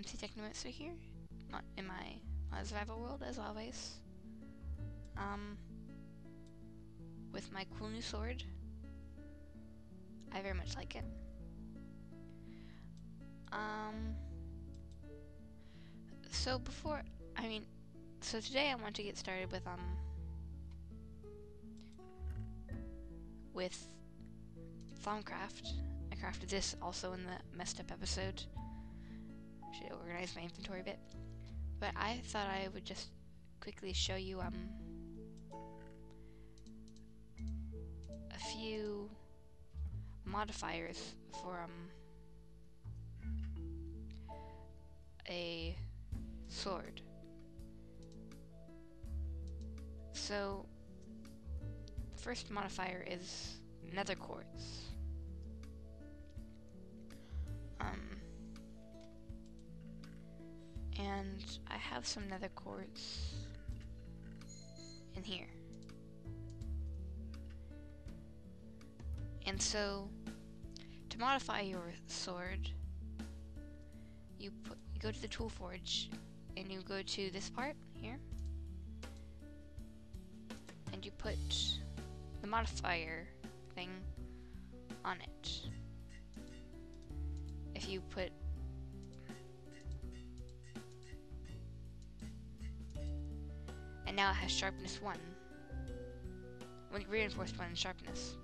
MC Technomancer here, in my survival world as always. With my cool new sword. I very much like it. So today I want to get started with Thaumcraft. I crafted this also in the messed up episode. Should organize my inventory a bit. But I thought I would just quickly show you a few modifiers for a sword. So the first modifier is nether quartz. And I have some nether quartz in here. And so, to modify your sword, you go to the tool forge, and you go to this part here, and you put the modifier thing on it. If you put and now it has sharpness 1. Reinforced 1 in sharpness.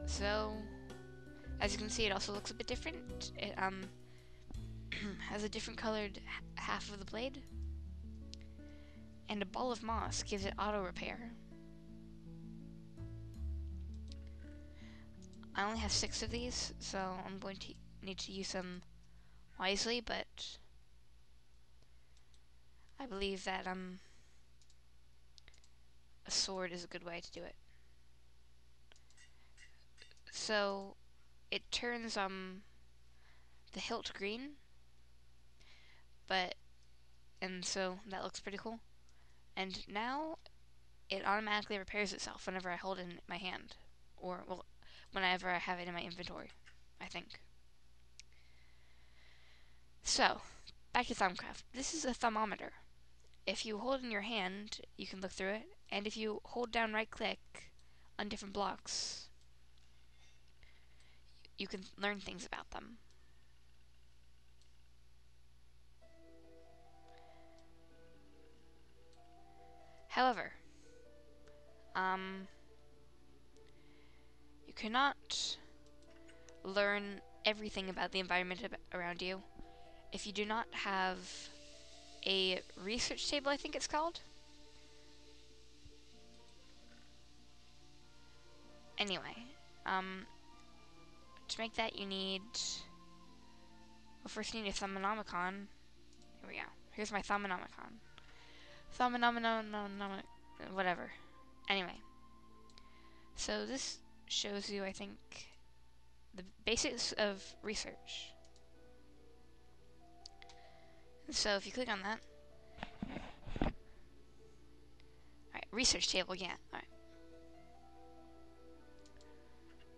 So, as you can see, it also looks a bit different. It has a different colored half of the blade, and a ball of moss gives it auto repair. I only have 6 of these, so I'm going to need to use them wisely, but I believe that a sword is a good way to do it. So it turns the hilt green, and so that looks pretty cool. And now it automatically repairs itself whenever I hold it in my hand, or well, whenever I have it in my inventory, I think. So back to Thaumcraft. This is a thermometer. If you hold it in your hand, you can look through it, and if you hold down right click on different blocks, you can learn things about them. However, you cannot learn everything about the environment around you if you do not have a research table, I think it's called. Anyway, to make that you need, well, first you need a Thaumanomicon. Here we go. Here's my Thaumanomicon. Whatever. Anyway, so this shows you, I think, the basics of research. So if you click on that, alright, research table, yeah, alright.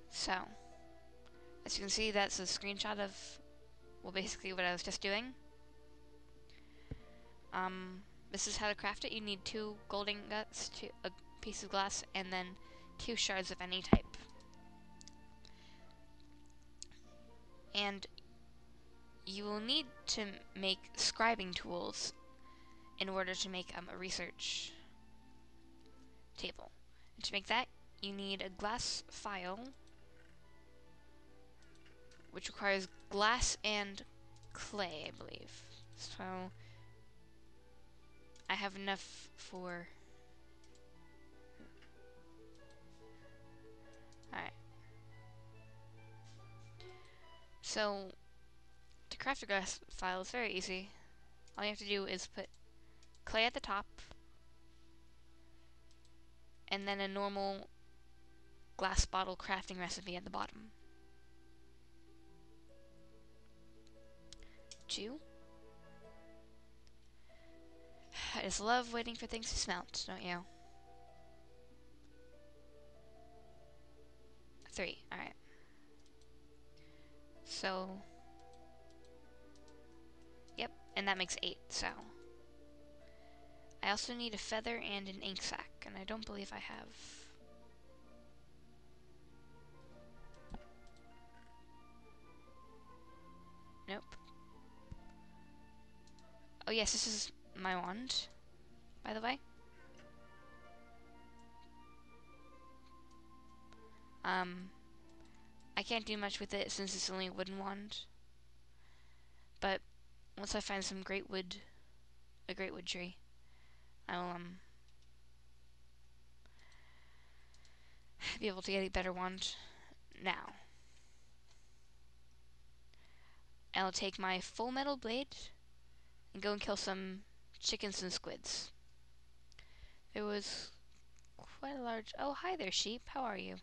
So, as you can see, that's a screenshot of, well, basically what I was just doing. This is how to craft it. You need 2 gold ingots, a piece of glass, and then 2 shards of any type. And you will need to make scribing tools in order to make a research table. And to make that, you need a glass file, which requires glass and clay, I believe. So I have enough for... Alright. So, to craft a glass file is very easy. All you have to do is put clay at the top, and then a normal glass bottle crafting recipe at the bottom. 2. I just love waiting for things to smelt, don't you? 3, alright. So and that makes 8, so. I also need a feather and an ink sac, and I don't believe I have. Nope. Oh yes, this is my wand, by the way. I can't do much with it since it's only a wooden wand. But once I find some great wood, a great wood tree, I will be able to get a better wand. Now, I'll take my full metal blade and go and kill some chickens and squids. There was quite a large... Oh, hi there, sheep. How are you?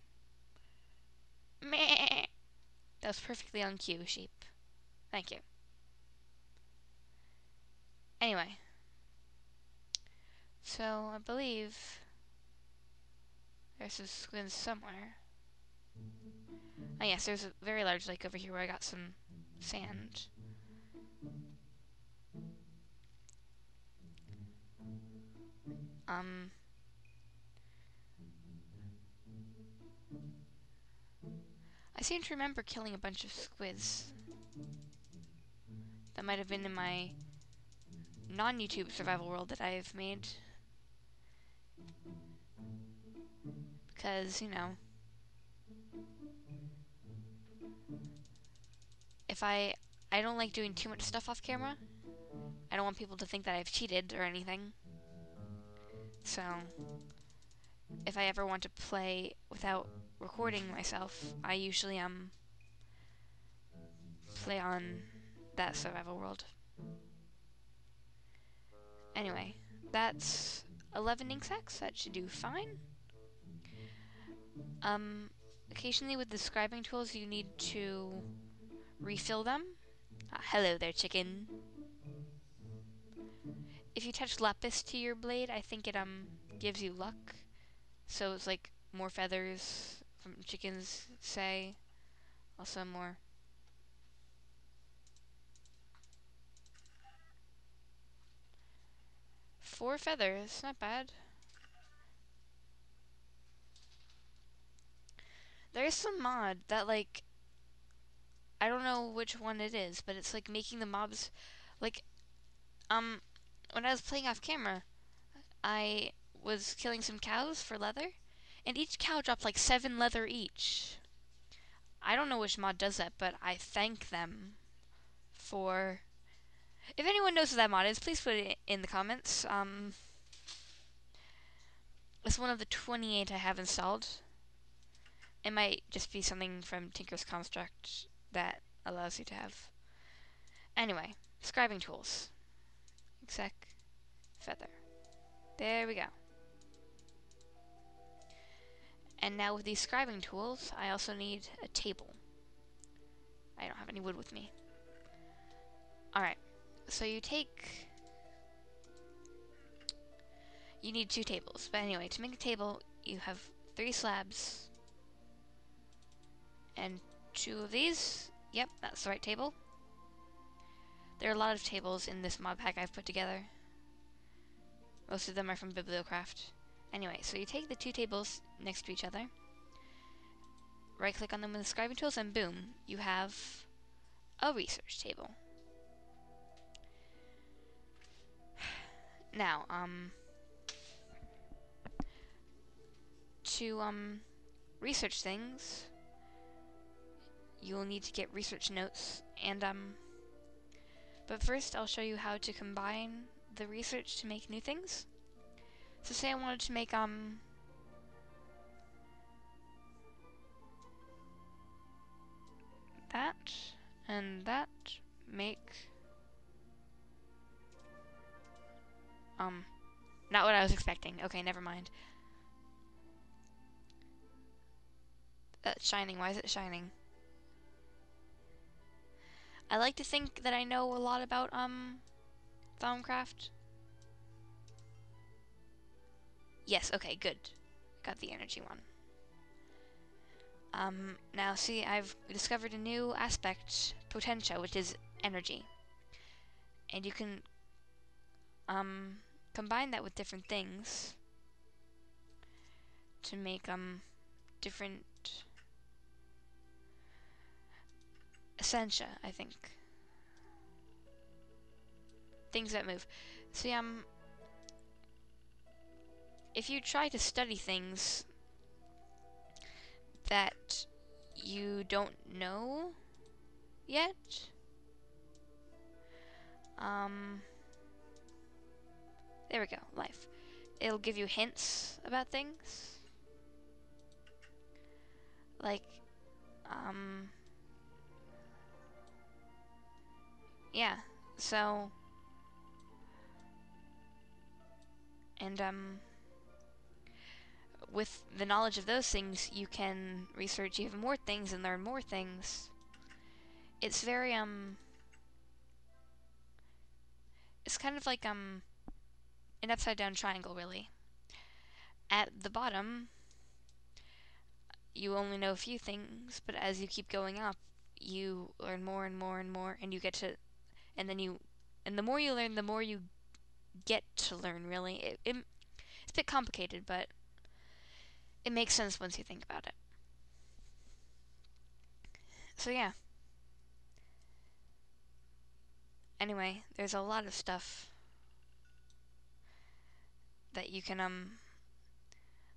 Meh. That was perfectly on cue, sheep. Thank you. Anyway. So, I believe there's some squids somewhere. Oh yes, there's a very large lake over here where I got some sand. I seem to remember killing a bunch of squids. That might have been in my non-YouTube survival world that I've made. Because, you know, if I don't like doing too much stuff off camera. I don't want people to think that I've cheated or anything. So, if I ever want to play without recording myself, I usually play on that survival world. Anyway, that's 11 ink sacs. That should do fine. Occasionally with the scribing tools, you need to refill them. Hello there, chicken. If you touch lapis to your blade, I think it gives you luck. So it's like more feathers from chickens, say. Also more. Four feathers, not bad. There's some mod that, like, I don't know which one it is, but it's like making the mobs, like, when I was playing off camera, I was killing some cows for leather, and each cow dropped like 7 leather each. I don't know which mod does that, but I thank them for... If anyone knows what that mod is, please put it in the comments. It's one of the 28 I have installed. It might just be something from Tinker's Construct that allows you to have. Anyway, scribing tools. Exec, feather. There we go. And now with these scribing tools, I also need a table. I don't have any wood with me. Alright, so you need 2 tables. But anyway, to make a table, you have 3 slabs and 2 of these. Yep, that's the right table. There are a lot of tables in this mod pack I've put together. Most of them are from Bibliocraft. Anyway, so you take the 2 tables next to each other, right click on them with the scribing tools, and boom, you have a research table. Now, to research things, you will need to get research notes, and but first I'll show you how to combine the research to make new things. So say I wanted to make that and that, make not what I was expecting. Okay, never mind. That's shining. Why is it shining? I like to think that I know a lot about Thaumcraft. Yes, okay, good. Got the energy one. Now see, I've discovered a new aspect, potentia, which is energy. And you can combine that with different things to make different essentia, I think. Things that move. See, if you try to study things that you don't know yet, there we go, life. It'll give you hints about things. Like, yeah, so, and, with the knowledge of those things, you can research even more things and learn more things. It's very, it's kind of like, an upside-down triangle, really. At the bottom, you only know a few things, but as you keep going up, you learn more and more and more, and you get to, and then you, and the more you learn, the more you get to learn, really. It's a bit complicated, but it makes sense once you think about it. So yeah. Anyway, there's a lot of stuff that you can,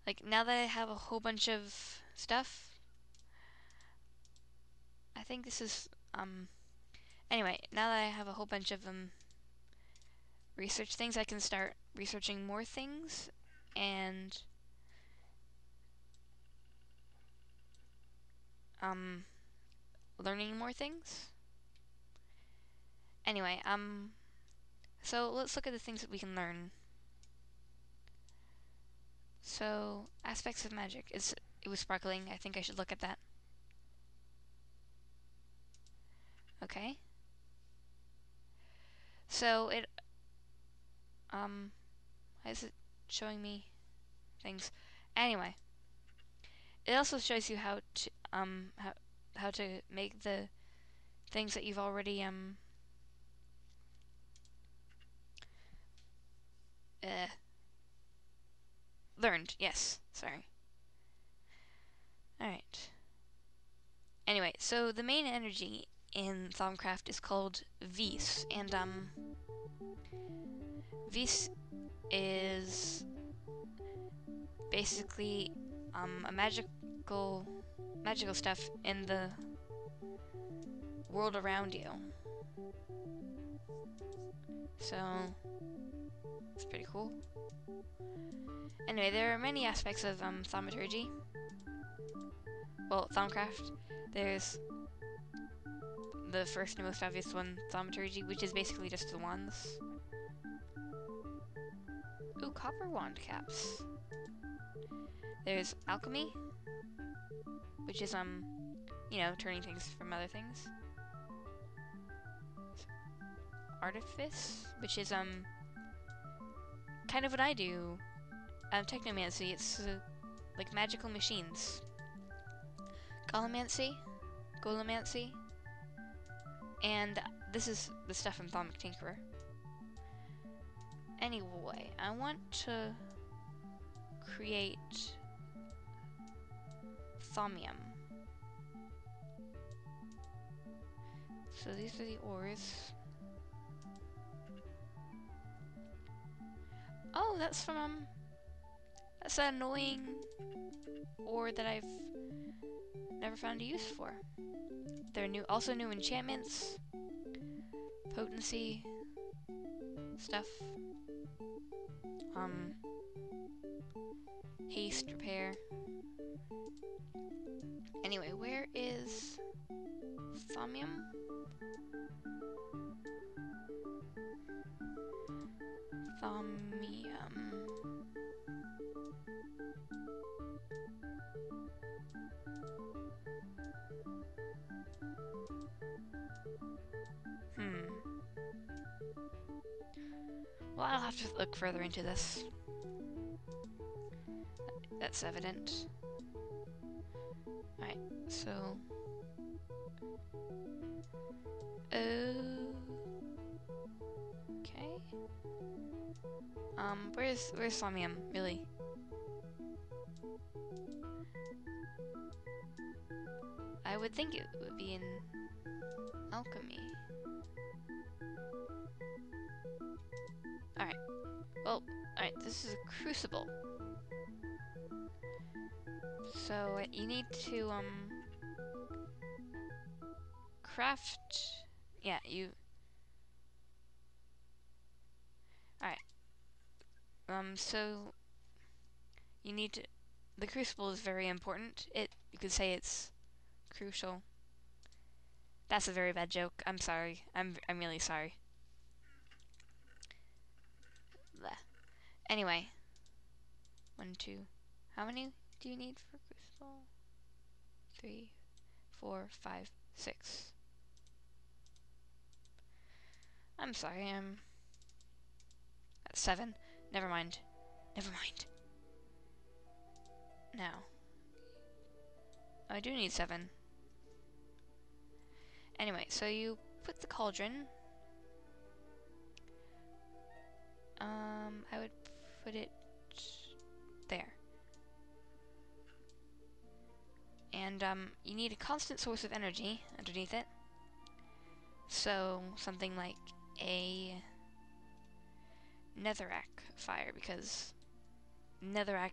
like, now that I have a whole bunch of stuff, I think this is, anyway, now that I have a whole bunch of, research things, I can start researching more things, and, learning more things. Anyway, so let's look at the things that we can learn. So, aspects of magic. It was sparkling. I think I should look at that. Okay. So, why is it showing me things? Anyway, it also shows you how to, how to make the things that you've already, learned. Yes, sorry. Alright. Anyway, so the main energy in Thaumcraft is called Vis, and, Vis is basically, a magical stuff in the world around you. So, it's pretty cool. Anyway, there are many aspects of, Thaumaturgy. Well, Thaumcraft. There's the first and most obvious one, Thaumaturgy, which is basically just the wands. Ooh, copper wand caps. There's alchemy, which is, you know, turning things from other things. Artifice, which is, kind of what I do. Technomancy, it's, like magical machines. Golemancy, and this is the stuff from Thaumic Tinkerer. Anyway, I want to create thaumium. So these are the ores. Oh, that's from, that's that annoying ore that I've never found a use for. There are also new enchantments, potency stuff, haste, repair. Anyway, where is thaumium? Well, I'll have to look further into this. That's evident. Alright, so... Okay. Where's Somnium, really? I would think it would be in alchemy. Alright. Well, alright, this is a crucible. So you need to craft. Yeah, you. Alright. So you need to. The crucible is very important. You could say it's crucial. That's a very bad joke. I'm sorry. I'm really sorry. Bleh. Anyway, 1, 2. How many do you need for crucible? 3, 4, 5, 6. I'm sorry. I'm at 7. Never mind. Never mind. Now, I do need 7. Anyway, so you put the cauldron. I would put it there. And, you need a constant source of energy underneath it. So, something like a netherrack fire, because netherrack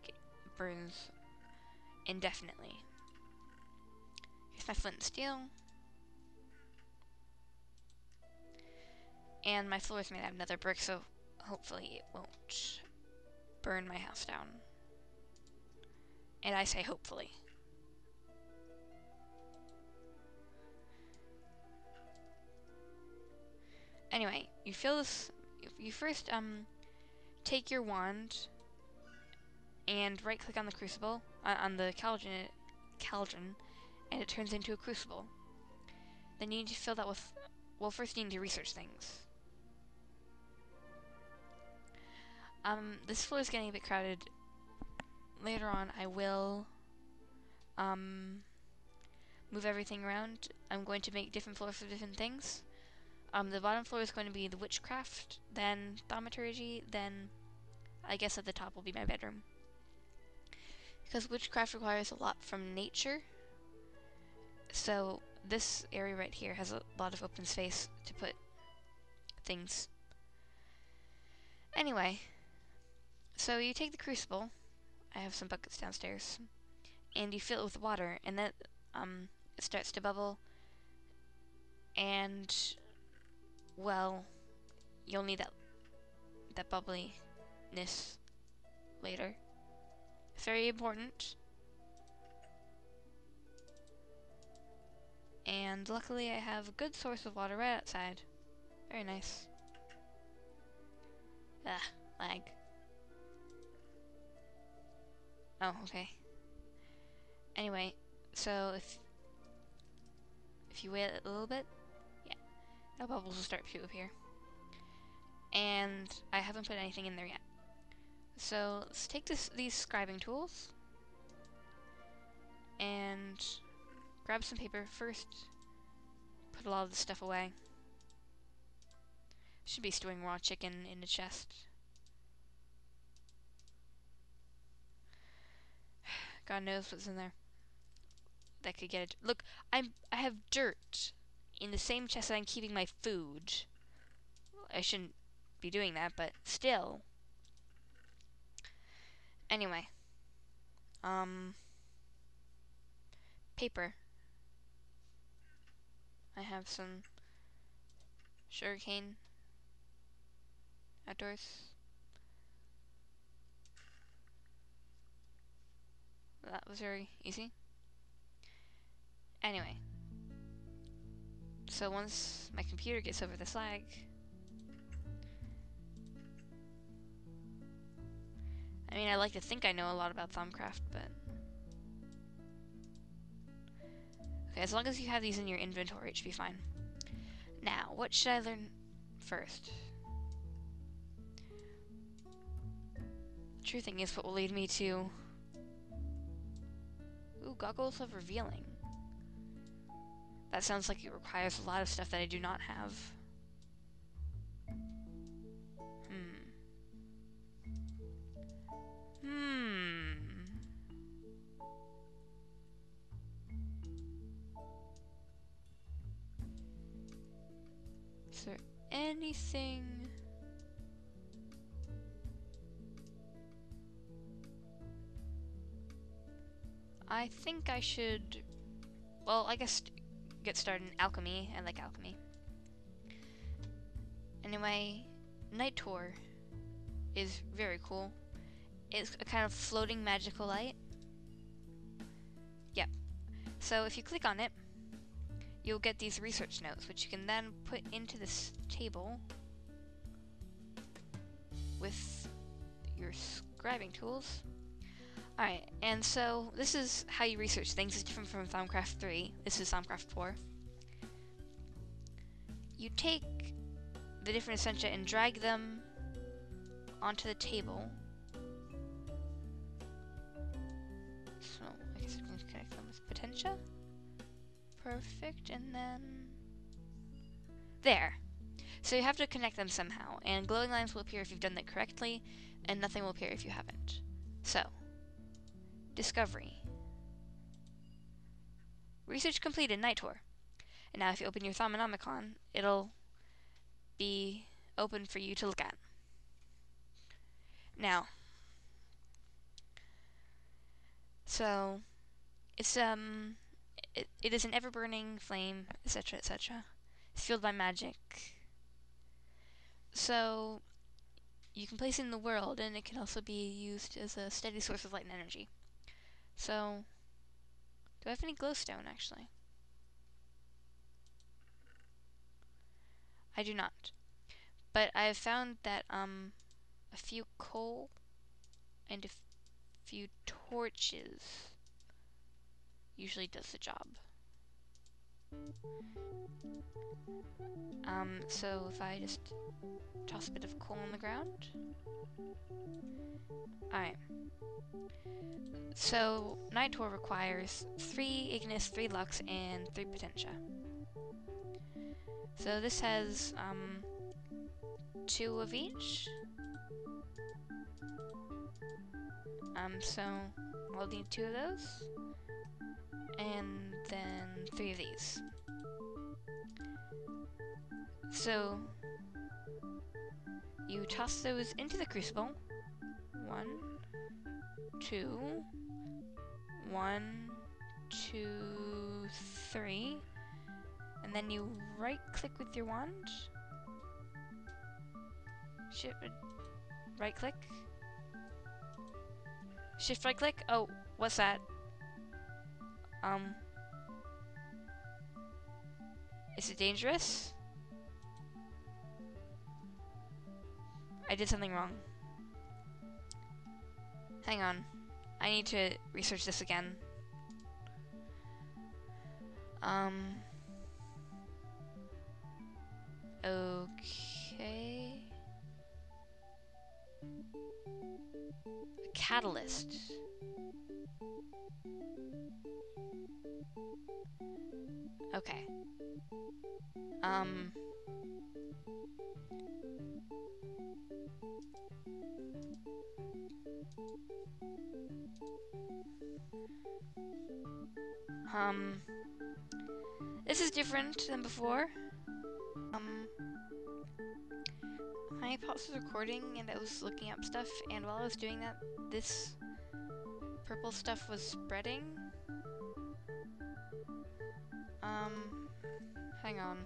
burns indefinitely. Here's my flint and steel. And my floor is made out of nether brick, so hopefully it won't burn my house down. And I say hopefully. Anyway, you fill this. You first take your wand and right-click on the crucible on the cauldron, and it turns into a crucible. Then you need to fill that with. Well, first you need to research things. This floor is getting a bit crowded. Later on, I will move everything around. I'm going to make different floors for different things. The bottom floor is going to be the witchcraft, then thaumaturge, then I guess at the top will be my bedroom. Because witchcraft requires a lot from nature, so this area right here has a lot of open space to put things. Anyway, so you take the crucible, I have some buckets downstairs, and you fill it with water, and then it starts to bubble, and well, you'll need that bubbliness later. It's very important. And luckily I have a good source of water right outside. Very nice. Lag. Oh, okay. Anyway, so if you wait a little bit, yeah, now bubbles will start to appear. And I haven't put anything in there yet. So let's take these scribing tools and grab some paper first. Put a lot of the stuff away. Should be stewing raw chicken in a chest. God knows what's in there. That could get it. Look, I have dirt in the same chest that I'm keeping my food. I shouldn't be doing that, but still. Anyway, paper. I have some sugarcane outdoors. That was very easy. Anyway, so once my computer gets over this lag, I mean, I like to think I know a lot about Thaumcraft, but okay, as long as you have these in your inventory, it should be fine. Now, what should I learn first? True thing is what will lead me to... Ooh, Goggles of Revealing. That sounds like it requires a lot of stuff that I do not have. anything? I think I should, well, I guess get started in alchemy. I like alchemy. Anyway, Night Tour is very cool. It's a kind of floating magical light. Yep. So if you click on it, you'll get these research notes, which you can then put into this table with your scribing tools. Alright, and so this is how you research things. It's different from Thaumcraft 3. This is Thaumcraft 4. You take the different essentia and drag them onto the table. So I guess I can connect them with potentia. Perfect, and then there. So you have to connect them somehow, and glowing lines will appear if you've done that correctly, and nothing will appear if you haven't. So, discovery. Research completed, Night Tour. And now if you open your Thaumanomicon, it'll be open for you to look at. Now, so it's it is an ever-burning flame, etc., etc. It's fueled by magic. So you can place it in the world, and it can also be used as a steady source of light and energy. So, do I have any glowstone, actually? I do not. But I have found that a few coal and a few torches usually does the job. So if I just toss a bit of coal on the ground. Alright. So, Night Tour requires 3 Ignis, 3 Lux, and 3 Potentia. So this has 2 of each. So I'll need 2 of those. And then 3 of these. So you toss those into the crucible. 1, 2, 1, 2, 3. And then you right click with your wand. Right click. Shift right click. Oh, what's that? Is it dangerous? I did something wrong. Hang on. I need to research this again. Okay. A catalyst. Okay. This is different than before. I paused the recording and I was looking up stuff, and while I was doing that, this purple stuff was spreading. Hang on.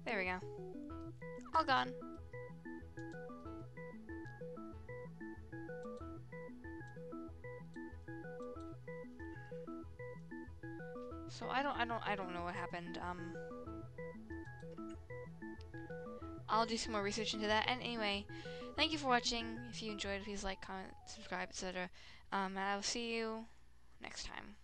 There we go. All gone. So I don't know what happened. I'll do some more research into that. And anyway, thank you for watching. If you enjoyed, please like, comment, subscribe, etc. And I will see you next time.